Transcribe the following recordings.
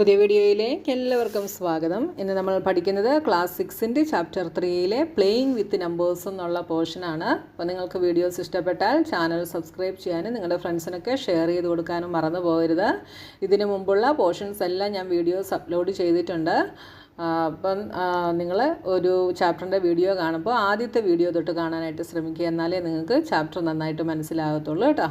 പുതിയ വീഡിയോയിലേക്ക് എല്ലാവർക്കും സ്വാഗതം. ഇന്ന് നമ്മൾ പഠിക്കുന്നത് class 6 chapter 3 playing with numbers എന്നുള്ള പോർഷനാണ്. അപ്പോൾ നിങ്ങൾക്ക് വീഡിയോസ് ഇഷ്ടപ്പെട്ടാൽ ചാനൽ സബ്സ്ക്രൈബ് ചെയ്യാനും നിങ്ങളുടെ ഫ്രണ്ട്സിനൊക്കെ ഷെയർ ചെയ്ത് കൊടുക്കാനും മറന്നു പോകരുത്. ഇതിനു മുമ്പുള്ള പോർഷൻസ് എല്ലാം ഞാൻ വീഡിയോസ് അപ്ലോഡ് ചെയ്തിട്ടുണ്ട്. അപ്പം നിങ്ങൾ ഒരു ചാപ്റ്ററിൻ്റെ വീഡിയോ കാണുമ്പോൾ ആദ്യത്തെ വീഡിയോ തൊട്ട് കാണാനായിട്ട് ശ്രമിക്കുക, എന്നാലേ നിങ്ങൾക്ക് ചാപ്റ്റർ നന്നായിട്ട് മനസ്സിലാകത്തുള്ളൂ കേട്ടോ.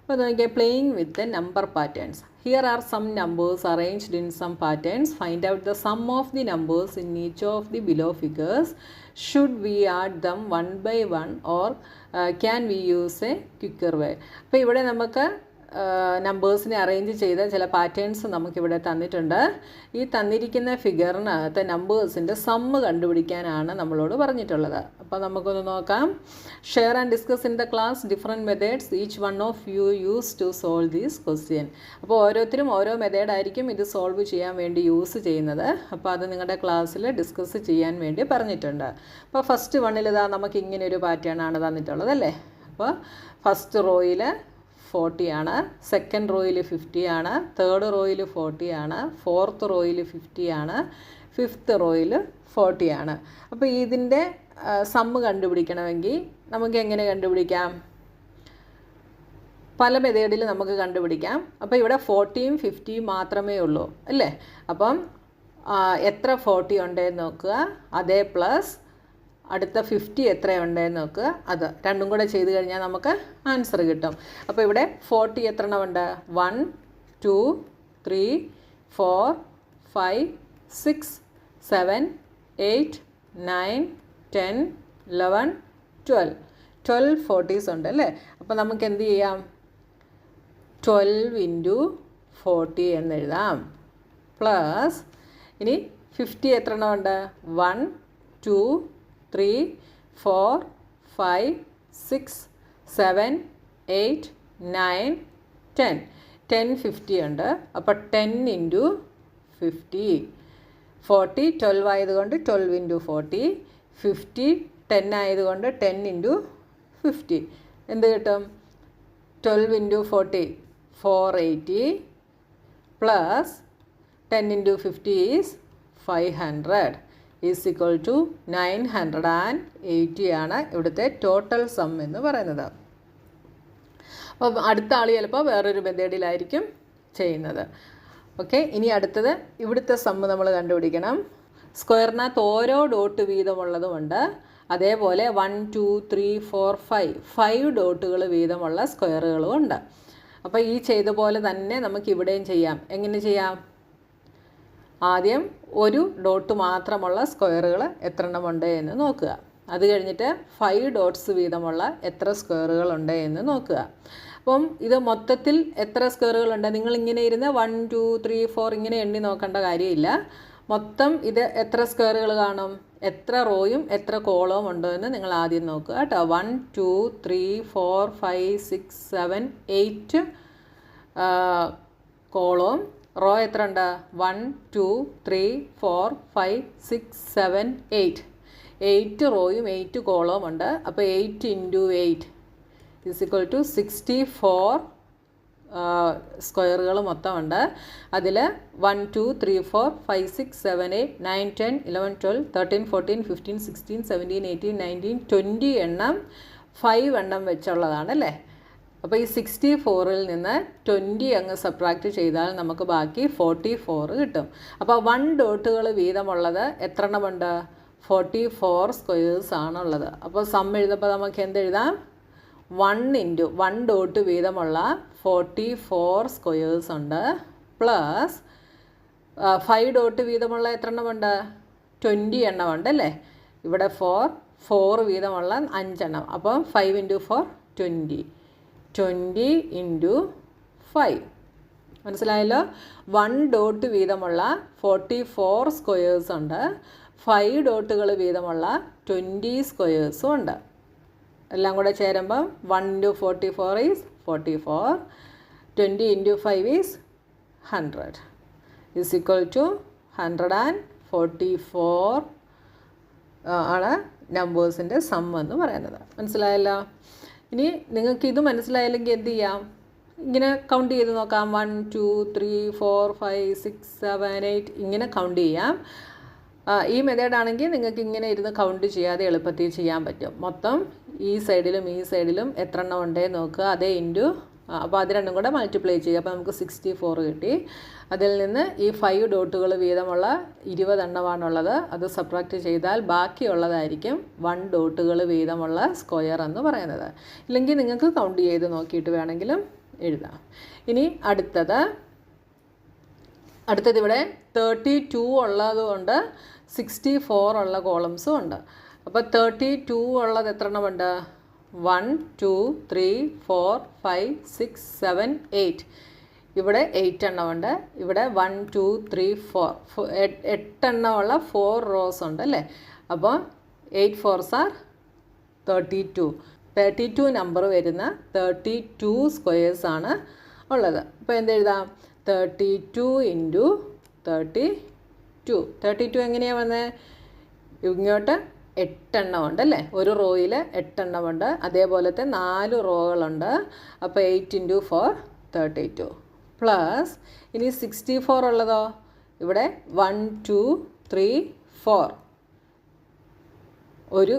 അപ്പോൾ നോക്കിയാൽ playing with number patterns. Here are some numbers arranged in some patterns. Find out the sum of the numbers in each of the below figures. Should we add them one by one or can we use a quicker way? അപ്പോൾ ഇവിടെ നമുക്ക് നമ്പേഴ്സിനെ arrange ചെയ്ത ചില patterns നമുക്കിവിടെ തന്നിട്ടുണ്ട്. ഈ തന്നിരിക്കുന്ന ഫിഗറിനകത്ത് നമ്പേഴ്സിൻ്റെ sum കണ്ടുപിടിക്കാനാണ് നമ്മളോട് പറഞ്ഞിട്ടുള്ളത്. അപ്പോൾ നമുക്കൊന്ന് നോക്കാം. Share and discuss in the class different methods each one of you use to solve these question. അപ്പോൾ ഓരോരുത്തരും ഓരോ മെത്തേഡായിരിക്കും ഇത് സോൾവ് ചെയ്യാൻ വേണ്ടി യൂസ് ചെയ്യുന്നത്. അപ്പോൾ അത് നിങ്ങളുടെ ക്ലാസ്സിൽ ഡിസ്കസ് ചെയ്യാൻ വേണ്ടി പറഞ്ഞിട്ടുണ്ട്. അപ്പോൾ ഫസ്റ്റ് വണ്ണിൽ ഇതാ നമുക്ക് ഇങ്ങനെയൊരു പാറ്റേൺ ആണ് തന്നിട്ടുള്ളത് അല്ലേ. അപ്പോൾ ഫസ്റ്റ് റോയിൽ 40 ആണ്, സെക്കൻഡ് റോയിൽ 50 ആണ്, തേർഡ് റോയിൽ 40 ആണ്, ഫോർത്ത് റോയിൽ 50 ആണ്, ഫിഫ്ത്ത് റോയിൽ 40 ആണ്. അപ്പോൾ ഇതിൻ്റെ സമ്മ് കണ്ടുപിടിക്കണമെങ്കിൽ നമുക്ക് എങ്ങനെ കണ്ടുപിടിക്കാം? പല മെത്തേഡിൽ നമുക്ക് കണ്ടുപിടിക്കാം. അപ്പോൾ ഇവിടെ 40യും 50യും മാത്രമേ ഉള്ളൂ അല്ലേ. അപ്പം എത്ര 40 ഉണ്ടെന്ന് നോക്കുക, അതേ പ്ലസ് അടുത്ത 50 എത്രയുണ്ടെന്ന് നോക്കുക, അത് രണ്ടും കൂടെ ചെയ്ത് കഴിഞ്ഞാൽ നമുക്ക് ആൻസർ കിട്ടും. അപ്പോൾ ഇവിടെ 40 എത്ര എണ്ണമുണ്ട്? 1 2 3 4 5 6 7 8 9 10 11 12 40s ഉണ്ട് അല്ലേ. അപ്പോൾ നമുക്ക് എന്ത് ചെയ്യാം? 12 × 40 എന്നെഴുതാം. പ്ലസ് ഇനി 50 എത്ര എണ്ണമുണ്ട്? 1 2 3 4 5 6 7 8 9 10 50 ഉണ്ട്. അപ്പോൾ 10 × 50. 40 12 ആയതുകൊണ്ട് 12 × 40, 50 10 ആയതുകൊണ്ട് 10 × 50. എന്ത് കിട്ടും? 12 × 40 480 plus 10 × 50 is 500 is equal to 980 ആണ് ഇവിടുത്തെ ടോട്ടൽ സം എന്ന് പറയുന്നത്. അപ്പോൾ അടുത്ത ആൾ ചിലപ്പോൾ വേറൊരു മെത്തേഡിലായിരിക്കും ചെയ്യുന്നത്. ഓക്കെ, ഇനി അടുത്തത് ഇവിടുത്തെ സമ്മ് നമ്മൾ കണ്ടുപിടിക്കണം. സ്ക്വയറിനകത്ത് ഓരോ ഡോട്ട് വീതമുള്ളതുമുണ്ട്, അതേപോലെ 1 2 3 4 5 ഡോട്ടുകൾ വീതമുള്ള സ്ക്വയറുകളും ഉണ്ട്. അപ്പോൾ ഈ ചെയ്ത പോലെ തന്നെ നമുക്ക് ഇവിടെയും ചെയ്യാം. എങ്ങനെ ചെയ്യാം? ആദ്യം ഒരു ഡോട്ട് മാത്രമുള്ള സ്ക്വയറുകൾ എത്ര എണ്ണമുണ്ട് എന്ന് നോക്കുക. അത് കഴിഞ്ഞിട്ട് 5 ഡോട്ട്സ് വീതമുള്ള എത്ര സ്ക്വയറുകളുണ്ട് എന്ന് നോക്കുക. അപ്പം ഇത് മൊത്തത്തിൽ എത്ര സ്ക്വയറുകളുണ്ട്? നിങ്ങളിങ്ങനെ ഇരുന്ന് 1 2 3 4 ഇങ്ങനെ എണ്ണി നോക്കേണ്ട കാര്യമില്ല. മൊത്തം ഇത് എത്ര സ്ക്വയറുകൾ കാണും? എത്ര റോയും എത്ര കോളവും ഉണ്ടോ എന്ന് നിങ്ങൾ ആദ്യം നോക്കുക കേട്ടോ. 1 2 3 4 5 6 7 8 കോളവും റോ എത്ര ഉണ്ട്? 1 2 3 4 5 6 7 8 റോയും 8 കോളവും ഉണ്ട്. അപ്പോൾ 8 × 8 ഈസ് ഈക്വൽ ടു 64 സ്ക്വയറുകൾ മൊത്തമുണ്ട്. അതിൽ 1 2 3 4 5 6 7 8 9 10 11 12 13 14 15 16 17 18 19 20 എണ്ണം 5 എണ്ണം വെച്ചുള്ളതാണ് അല്ലേ. അപ്പോൾ ഈ 64ൽ നിന്ന് 20 അങ്ങ് സബ്ട്രാക്റ്റ് ചെയ്താൽ നമുക്ക് ബാക്കി 44 കിട്ടും. അപ്പോൾ 1 ഡോട്ടുകൾ വീതമുള്ളത് എത്ര എണ്ണമുണ്ട്? 44 സ്ക്വയേഴ്സ് ആണുള്ളത്. അപ്പോൾ സം എഴുതുമ്പോൾ നമുക്ക് എന്തെഴുതാം? 1 × 1 ഡോട്ട് വീതമുള്ള 44 സ്ക്വയേഴ്സ് ഉണ്ട്, പ്ലസ് 5 ഡോട്ട് വീതമുള്ള എത്ര എണ്ണമുണ്ട്? 20 എണ്ണമുണ്ട് അല്ലേ. ഇവിടെ 4 വീതമുള്ള 5 എണ്ണം. അപ്പം 5 × 4 20 × 5 മനസ്സിലായല്ലോ. 1 ഡോട്ട് വീതമുള്ള 44 സ്ക്വയേഴ്സ് ഉണ്ട്, 5 ഡോട്ടുകൾ വീതമുള്ള 20 സ്ക്വയേഴ്സും ഉണ്ട്. എല്ലാം കൂടെ ചേരുമ്പം 1 × 44 is 44, 20 × 5 is 100 is equal to 144 ആണ് നമ്പേഴ്സിൻ്റെ സം എന്ന് പറയുന്നത്. മനസ്സിലായല്ലോ. ഇനി നിങ്ങൾക്ക് ഇത് മനസ്സിലായില്ലെങ്കിൽ എന്ത് ചെയ്യാം? ഇങ്ങനെ കൗണ്ട് ചെയ്ത് നോക്കാം. 1 2 3 4 5 6 7 8 ഇങ്ങനെ കൗണ്ട് ചെയ്യാം. ഈ മെത്തേഡാണെങ്കിൽ നിങ്ങൾക്ക് ഇങ്ങനെ ഇരുന്ന് കൗണ്ട് ചെയ്യാതെ എളുപ്പത്തിൽ ചെയ്യാൻ പറ്റും. മൊത്തം ഈ സൈഡിലും എത്ര എണ്ണം ഉണ്ടെന്ന് നോക്കുക. അതേ ഇൻറ്റു അപ്പോൾ അത് രണ്ടും കൂടെ മൾട്ടിപ്ലൈ ചെയ്യുക. അപ്പോൾ നമുക്ക് 64 കിട്ടി. അതിൽ നിന്ന് ഈ 5 ഡോട്ടുകൾ വീതമുള്ള 20 എണ്ണമാണുള്ളത്. അത് സബ്ട്രാക്റ്റ് ചെയ്താൽ ബാക്കിയുള്ളതായിരിക്കും 1 ഡോട്ടുകൾ വീതമുള്ള സ്ക്വയർ എന്ന് പറയുന്നത്. ഇല്ലെങ്കിൽ നിങ്ങൾക്ക് കൗണ്ട് ചെയ്ത് നോക്കിയിട്ട് വേണമെങ്കിലും എഴുതാം. ഇനി അടുത്തത് ഇവിടെ 32 ഉള്ളതുകൊണ്ട് 64 ഉള്ള കോളംസും ഉണ്ട്. അപ്പോൾ 32 ഉള്ളത് എത്ര എണ്ണമുണ്ട്? 1 2 3 4 5 6 7 8. ഇവിടെ 8 എണ്ണമുണ്ട്. ഇവിടെ 1 2 3 4 8 എണ്ണമുള്ള 4 റോസ് ഉണ്ട് അല്ലേ. അപ്പോൾ 8 4s are 32 നമ്പർ വരുന്ന 32 സ്ക്വയേഴ്സ് ആണ് ഉള്ളത്. അപ്പോൾ എന്തെഴുതാം? 32 ഇൻറ്റു 32 എങ്ങനെയാണ് വന്നത്? ഇങ്ങോട്ട് 8 എണ്ണമുണ്ട് അല്ലേ. ഒരു റോയിൽ 8 എണ്ണമുണ്ട്. അതേപോലത്തെ 4 റോകളുണ്ട്. അപ്പോൾ 8 ഇൻറ്റു 4 32 പ്ലസ് ഇനി 64 ഉള്ളതോ? ഇവിടെ 1 2 3 4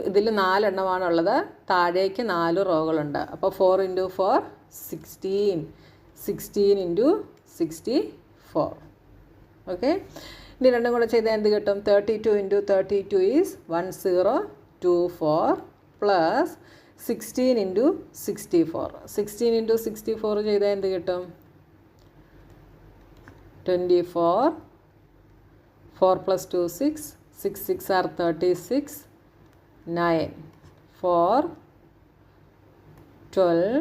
ഇതിൽ 4 എണ്ണമാണുള്ളത്. താഴേക്ക് 4 റോകളുണ്ട്. അപ്പോൾ 4 ഇൻറ്റു 4 16 ഇൻറ്റു 64. ഓക്കെ, ഇനി രണ്ടും കൂടെ ചെയ്താൽ എന്ത് കിട്ടും? 32 into 32 is 1024 plus 16 into 64. 16 into 64 ചെയ്താൽ എന്ത് കിട്ടും? 24. 4 plus 2 6. 6 6 are 36. 9 4 12.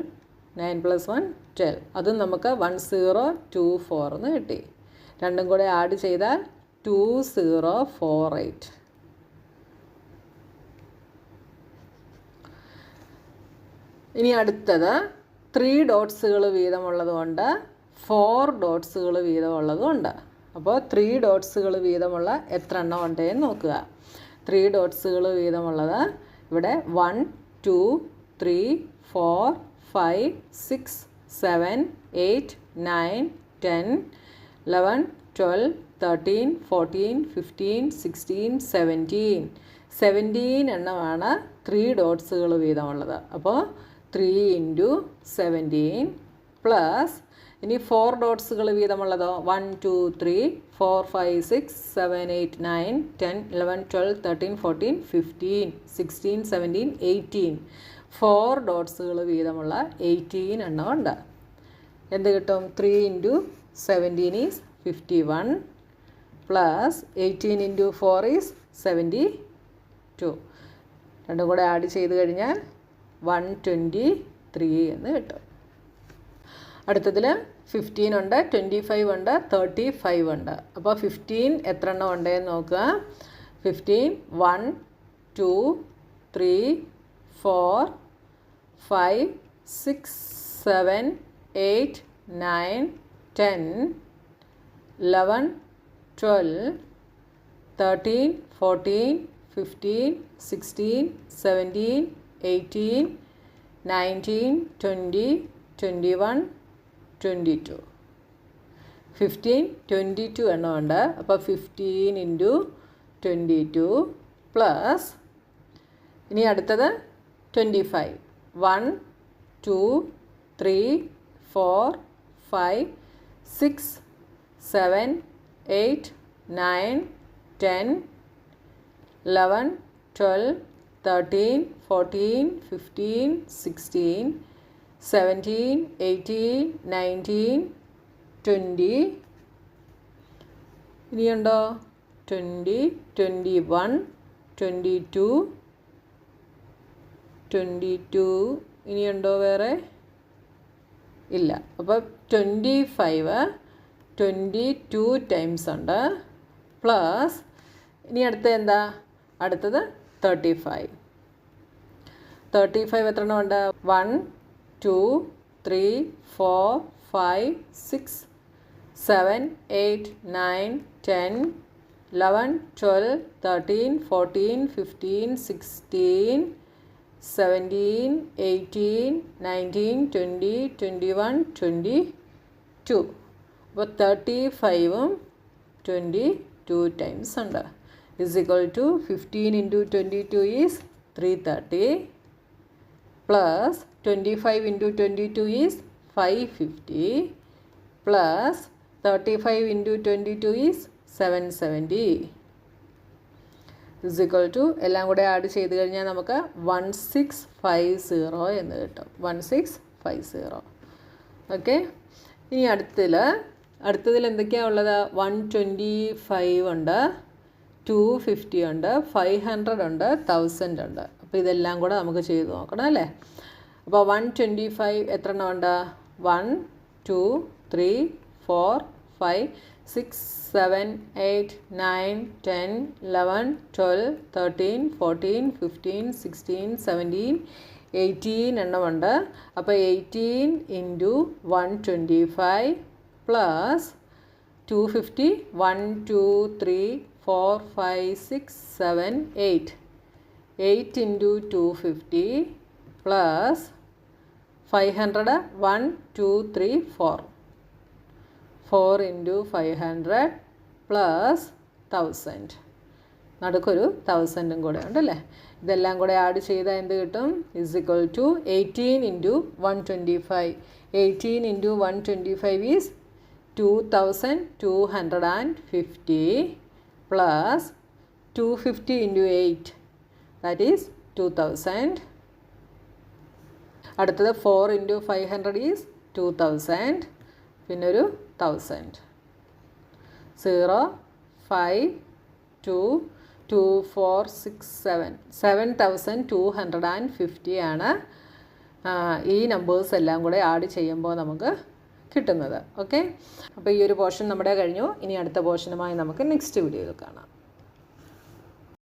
9 plus 1 12. അതും നമുക്ക് 1024 എന്ന് കിട്ടി. രണ്ടും കൂടെ ആഡ് ചെയ്താൽ 2048. ഇനി അടുത്തത് 3 ഡോട്ട്സുകൾ വീതമുള്ളതുകൊണ്ട് 4 ഡോട്ട്സുകൾ വീതമുള്ളതുമുണ്ട്. അപ്പോൾ 3 ഡോട്ട്സുകൾ വീതമുള്ള എത്ര എണ്ണം ഉണ്ടെന്ന് നോക്കുക. 3 ഡോട്ട്സുകൾ വീതമുള്ളത് ഇവിടെ 1 2 3 4 5 6 7 8 9 10 11 12 13 14 15 16 17 എണ്ണമാണ് 3 ഡോട്ട്സുകൾ വീതമുള്ളത്. അപ്പോൾ 3 ഇൻറ്റു 17 പ്ലസ് ഇനി 4 ഡോട്ട്സുകൾ വീതമുള്ളതോ? 1 2 3 4 5 6 7 8 9 10 11 12 13 14 15 16 17 18. 4 ഡോട്ട്സുകൾ വീതമുള്ള 18 എണ്ണമുണ്ട്. എന്ത് കിട്ടും? 3 into 17 is 51 plus 18 into 4 is 72. രണ്ടും കൂടെ ആഡ് ചെയ്ത് കഴിഞ്ഞാൽ 123 എന്ന് കിട്ടും. അടുത്തതിൽ 15 ഉണ്ട്, 25 ഉണ്ട്, 35 ഉണ്ട്. അപ്പോൾ 15 എത്ര എണ്ണം ഉണ്ടെന്ന് നോക്കുക. 15 1 2 3 4 5 6 7 8 9 10 11 12 13 14 15 16 17 18 19 20 21 22. 15 22 എണ്ണമുണ്ട്. അപ്പോൾ 15 ഇൻറ്റു 22 പ്ലസ് ഇനി അടുത്തത് 25 1 2 3 4 5 6 7 8 9 10 11 12 13 14 15 16 17 18 19 20. ഇനിയുണ്ടോ? 20 21 22 22. ഇനിയുണ്ടോ വേറെ? ഇല്ല. അപ്പോൾ 25 22 ടൈംസ് ഉണ്ട് പ്ലസ് ഇനി അടുത്ത എന്താ? അടുത്തത് 35. 35 എത്ര എണ്ണം ഉണ്ട്? 1 2 3 4 5 6 7 8 9 10 11 12 13 14 15 16 17, 18, 19, 20, 21, 22. അപ്പോൾ 35ഉം 22 ടൈംസ് ഉണ്ട്. Is equal to 15 into 22 is 330 plus 25 into 22 is 550 plus 35 into 22 is 770 is equal to എല്ലാം കൂടെ ആഡ് ചെയ്ത് കഴിഞ്ഞാൽ നമുക്ക് 1650 എന്ന് കിട്ടും. 1650. ഓക്കെ. ഇനി അടുത്തതിൽ എന്തൊക്കെയാണ് ഉള്ളത്? 125 ഉണ്ട്, 250 ഉണ്ട്, 500 ഉണ്ട്, 1000 ഉണ്ട്. അപ്പോൾ ഇതെല്ലാം കൂടെ നമുക്ക് ചെയ്ത് നോക്കണം അല്ലേ? അപ്പോൾ 125 എത്ര എണ്ണം ഉണ്ട്? 1, 2, 3, 4, 5, 6, 7, 8, 9, 10, 11, 12, 13, 14, 15, 16, 17, 18 എണ്ണമുണ്ട്. അപ്പോൾ 18 into 125 plus 250, 1, 2, 3, 4, 5, 6, 7, 8. 8 into 250 plus 500, 1, 2, 3, 4. 4 into 500 plus 1000. നടുക്കൊരു 1000 കൂടെ ഉണ്ടല്ലേ? ഇതെല്ലാം കൂടെ ആഡ് ചെയ്താൽ എന്ത് കിട്ടും? Is equal to 18 into 125. 18 into 125 is 2250 plus 250 into 8 that is 2000. അടുത്തത് 4 ഇൻറ്റു 500 ഈസ് 2000. പിന്നെ ഒരു 1000. 0, 5, 2, 2, 4, 6, 7. 7250 ആണ് ഈ നമ്പേഴ്സ് എല്ലാം കൂടെ ആഡ് ചെയ്യുമ്പോൾ നമുക്ക് കിട്ടുന്നത്. ഓക്കെ. അപ്പോൾ ഈ ഒരു പോർഷൻ നമ്മുടെ കഴിഞ്ഞു. ഇനി അടുത്ത പോർഷനുമായി നമുക്ക് നെക്സ്റ്റ് വീഡിയോയിൽ കാണാം.